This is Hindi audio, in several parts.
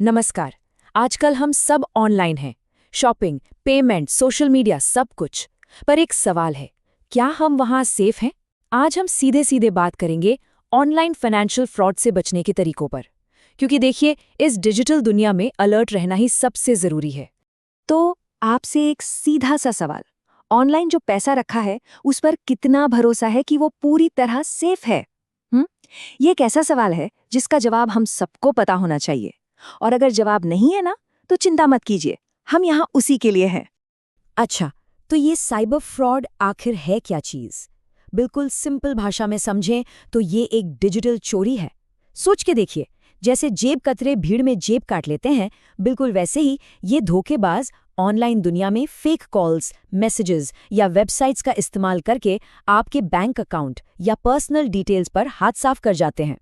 नमस्कार। आजकल हम सब ऑनलाइन हैं। शॉपिंग, पेमेंट, सोशल मीडिया, सब कुछ। पर एक सवाल है, क्या हम वहाँ सेफ हैं? आज हम सीधे सीधे बात करेंगे ऑनलाइन फाइनेंशियल फ्रॉड से बचने के तरीकों पर। क्योंकि देखिए, इस डिजिटल दुनिया में अलर्ट रहना ही सबसे ज़रूरी है। तो आपसे एक सीधा सा सवाल, ऑनलाइन जो पैसा रखा है उस पर कितना भरोसा है कि वो पूरी तरह सेफ है? हम्म ये एक ऐसा सवाल है जिसका जवाब हम सबको पता होना चाहिए। और अगर जवाब नहीं है ना, तो चिंता मत कीजिए, हम यहाँ उसी के लिए हैं। अच्छा, तो ये साइबर फ्रॉड आखिर है क्या चीज़? बिल्कुल सिंपल भाषा में समझें तो ये एक डिजिटल चोरी है। सोच के देखिए, जैसे जेब कतरे भीड़ में जेब काट लेते हैं, बिल्कुल वैसे ही ये धोखेबाज ऑनलाइन दुनिया में फेक कॉल्स, मैसेजेस या वेबसाइट्स का इस्तेमाल करके आपके बैंक अकाउंट या पर्सनल डिटेल्स पर हाथ साफ कर जाते हैं।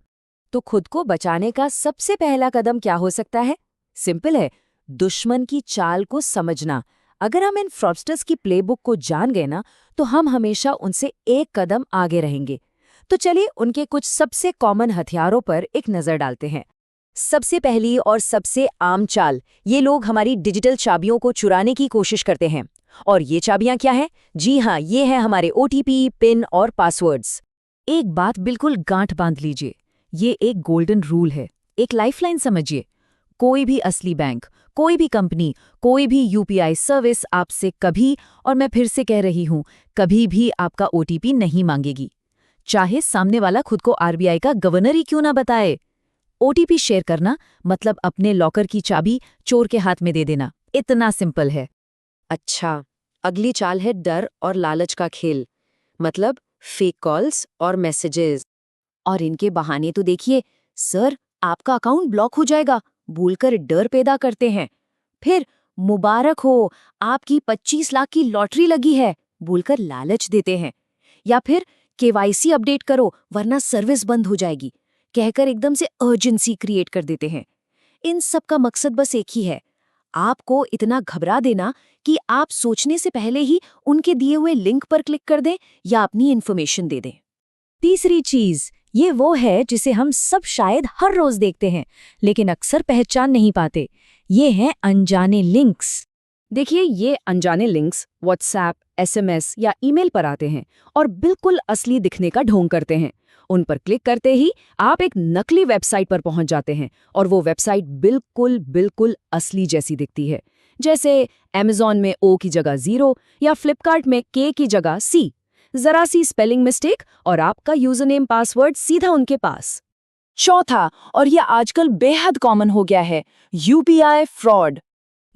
तो खुद को बचाने का सबसे पहला कदम क्या हो सकता है? सिंपल है, दुश्मन की चाल को समझना। अगर हम इन फ्रॉडस्टर्स की प्लेबुक को जान गए ना, तो हम हमेशा उनसे एक कदम आगे रहेंगे। तो चलिए उनके कुछ सबसे कॉमन हथियारों पर एक नज़र डालते हैं। सबसे पहली और सबसे आम चाल, ये लोग हमारी डिजिटल चाबियों को चुराने की कोशिश करते हैं। और ये चाबियां क्या हैं? जी हाँ, ये हैं हमारे ओटीपी, पिन और पासवर्ड्स। एक बात बिल्कुल गांठ बांध लीजिए, ये एक गोल्डन रूल है, एक लाइफलाइन समझिए। कोई भी असली बैंक, कोई भी कंपनी, कोई भी यूपीआई सर्विस आपसे कभी, और मैं फिर से कह रही हूं, कभी भी आपका ओटीपी नहीं मांगेगी, चाहे सामने वाला खुद को आरबीआई का गवर्नर ही क्यों ना बताए। ओटीपी शेयर करना मतलब अपने लॉकर की चाबी चोर के हाथ में दे देना, इतना सिंपल है। अच्छा, अगली चाल है डर और लालच का खेल, मतलब फेक कॉल्स और मैसेजेस। और इनके बहाने तो देखिए, सर आपका अकाउंट ब्लॉक हो जाएगा, भूलकर डर पैदा करते हैं। फिर मुबारक हो, आपकी 25 लाख की लॉटरी लगी है, भूलकर लालच देते हैं। या फिर केवाईसी अपडेट करो वरना सर्विस बंद हो जाएगी, कहकर एकदम से अर्जेंसी क्रिएट कर देते हैं। इन सब का मकसद बस एक ही है, आपको इतना घबरा देना कि आप सोचने से पहले ही उनके दिए हुए लिंक पर क्लिक कर दें या अपनी इन्फॉर्मेशन दे दें। तीसरी चीज, ये वो है जिसे हम सब शायद हर रोज देखते हैं, लेकिन अक्सर पहचान नहीं पाते। ये हैं अनजाने लिंक्स। देखिए, ये अनजाने लिंक्स व्हाट्सएप, एसएमएस या ईमेल पर आते हैं और बिल्कुल असली दिखने का ढोंग करते हैं। उन पर क्लिक करते ही आप एक नकली वेबसाइट पर पहुंच जाते हैं और वो वेबसाइट बिल्कुल बिल्कुल असली जैसी दिखती है। जैसे अमेज़न में ओ की जगह 0 या फ्लिपकार्ट में के की जगह सी। जरा सी स्पेलिंग मिस्टेक और आपका यूजर नेम पासवर्ड सीधा उनके पास। चौथा, और ये आजकल बेहद कॉमन हो गया है, यूपीआई फ्रॉड।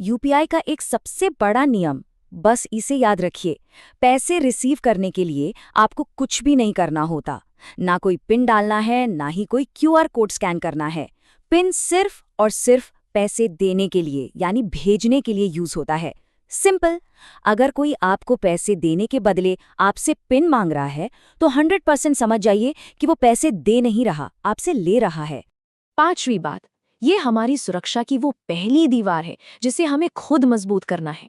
यूपीआई का एक सबसे बड़ा नियम, बस इसे याद रखिए, पैसे रिसीव करने के लिए आपको कुछ भी नहीं करना होता। ना कोई पिन डालना है, ना ही कोई क्यूआर कोड स्कैन करना है। पिन सिर्फ और सिर्फ पैसे देने के लिए यानी भेजने के लिए यूज होता है। सिंपल। अगर कोई आपको पैसे देने के बदले आपसे पिन मांग रहा है, तो 100% समझ जाइए कि वो पैसे दे नहीं रहा, आपसे ले रहा है। पांचवी बात, ये हमारी सुरक्षा की वो पहली दीवार है जिसे हमें खुद मजबूत करना है।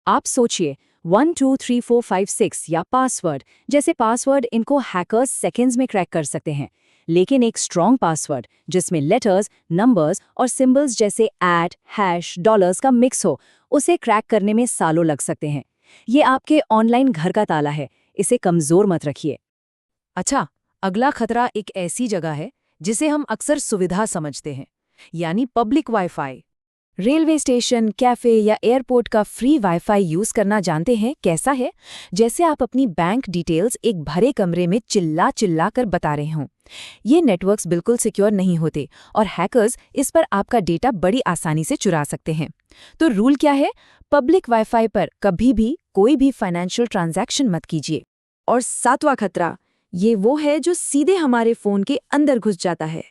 आप सोचिए, 1 2 3 4 5 6 या पासवर्ड जैसे पासवर्ड, इनको हैकर्स सेकेंड्स में क्रैक कर सकते हैं। लेकिन एक स्ट्रॉन्ग पासवर्ड जिसमें लेटर्स, नंबर्स और सिंबल्स जैसे @ हैश, डॉलर्स का मिक्स हो, उसे क्रैक करने में सालों लग सकते हैं। ये आपके ऑनलाइन घर का ताला है, इसे कमजोर मत रखिए। अच्छा, अगला खतरा एक ऐसी जगह है जिसे हम अक्सर सुविधा समझते हैं, यानी public wifi. Railway station, cafe या एयरपोर्ट का फ्री वाईफाई यूज करना जानते हैं कैसा है? जैसे आप अपनी बैंक डिटेल्स एक भरे कमरे में चिल्ला चिल्ला कर बता रहे हों। ये नेटवर्क्स बिल्कुल सिक्योर नहीं होते और हैकर्स इस पर आपका डेटा बड़ी आसानी से चुरा सकते हैं। तो रूल क्या है? पब्लिक वाईफाई पर कभी भी कोई भी फाइनेंशियल ट्रांजैक्शन मत कीजिए। और सातवां खतरा, ये वो है जो सीधे हमारे फोन के अंदर घुस जाता है।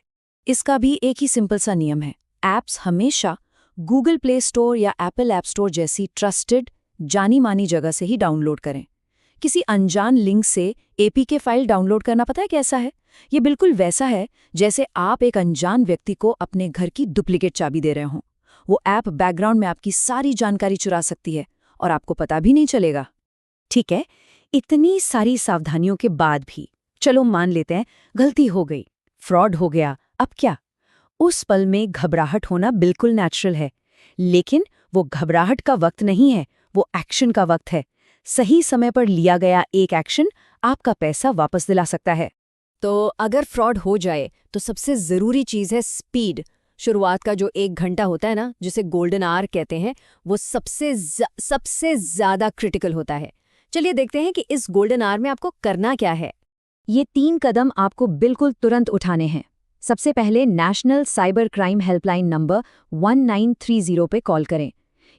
इसका भी एक ही सिंपल सा नियम है, ऐप्स हमेशा गूगल प्ले स्टोर या एप्पल ऐप स्टोर जैसी ट्रस्टेड, जानी मानी जगह से ही डाउनलोड करें। किसी अनजान लिंक से एपीके फाइल डाउनलोड करना पता है कैसा है? ये बिल्कुल वैसा है जैसे आप एक अनजान व्यक्ति को अपने घर की डुप्लीकेट चाबी दे रहे हों। वो ऐप बैकग्राउंड में आपकी सारी जानकारी चुरा सकती है और आपको पता भी नहीं चलेगा। ठीक है, इतनी सारी सावधानियों के बाद भी चलो मान लेते हैं गलती हो गई, फ्रॉड हो गया, अब क्या? उस पल में घबराहट होना बिल्कुल नेचुरल है, लेकिन वो घबराहट का वक्त नहीं है, वो एक्शन का वक्त है। सही समय पर लिया गया एक एक्शन आपका पैसा वापस दिला सकता है। तो अगर फ्रॉड हो जाए तो सबसे ज़रूरी चीज़ है स्पीड। शुरुआत का जो 1 घंटा होता है ना, जिसे गोल्डन आवर कहते हैं, वो सबसे ज़्यादा क्रिटिकल होता है। चलिए देखते हैं कि इस गोल्डन आवर में आपको करना क्या है। ये 3 कदम आपको बिल्कुल तुरंत उठाने हैं। सबसे पहले national cyber crime helpline number 1930 पे कॉल करें।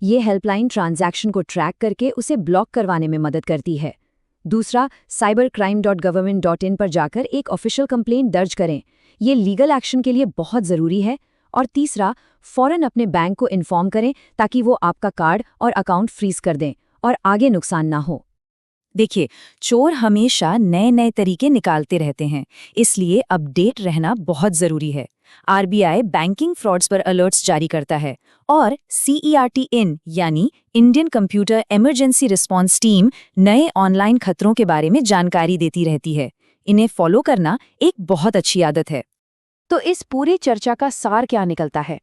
ये हेल्पलाइन ट्रांजैक्शन को ट्रैक करके उसे ब्लॉक करवाने में मदद करती है। दूसरा, cybercrime.government.in पर जाकर एक ऑफिशियल कंप्लेंट दर्ज करें। ये लीगल एक्शन के लिए बहुत ज़रूरी है। और तीसरा, फौरन अपने बैंक को इन्फॉर्म करें ताकि वो आपका कार्ड और अकाउंट फ्रीज कर दें और आगे नुकसान ना हो। देखिए, चोर हमेशा नए नए तरीके निकालते रहते हैं, इसलिए अपडेट रहना बहुत जरूरी है। आरबीआई बैंकिंग फ्रॉड्स पर अलर्ट्स जारी करता है और CERT-IN यानी Indian computer emergency response team नए ऑनलाइन खतरों के बारे में जानकारी देती रहती है। इन्हें फॉलो करना एक बहुत अच्छी आदत है। तो इस पूरी चर्चा का सार क्या निकलता है?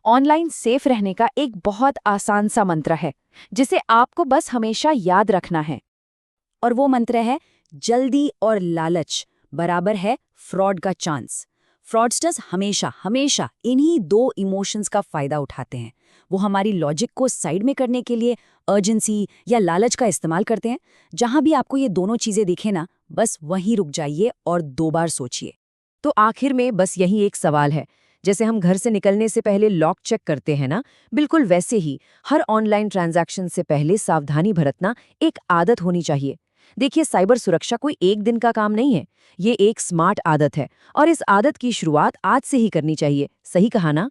ऑनलाइन सेफ रहने का एक बहुत आसान सा मंत्र है, जिसे आपको बस हमेशा याद रखना है। और वो मंत्र है, जल्दी और लालच बराबर है फ्रॉड का चांस। फ्रॉडस्टर्स हमेशा हमेशा इन्हीं 2 इमोशंस का फायदा उठाते हैं। वो हमारी लॉजिक को साइड में करने के लिए अर्जेंसी या लालच का इस्तेमाल करते हैं। जहां भी आपको ये दोनों चीजें दिखे ना, बस वहीं रुक जाइए और 2 बार सोचिए। तो आखिर में बस यही एक सवाल है। जैसे हम घर से निकलने से पहले लॉक चेक करते हैं ना, बिल्कुल वैसे ही हर ऑनलाइन ट्रांजैक्शन से पहले सावधानी बरतना एक आदत होनी चाहिए। देखिए, साइबर सुरक्षा कोई एक दिन का काम नहीं है, ये एक स्मार्ट आदत है और इस आदत की शुरुआत आज से ही करनी चाहिए। सही कहा ना?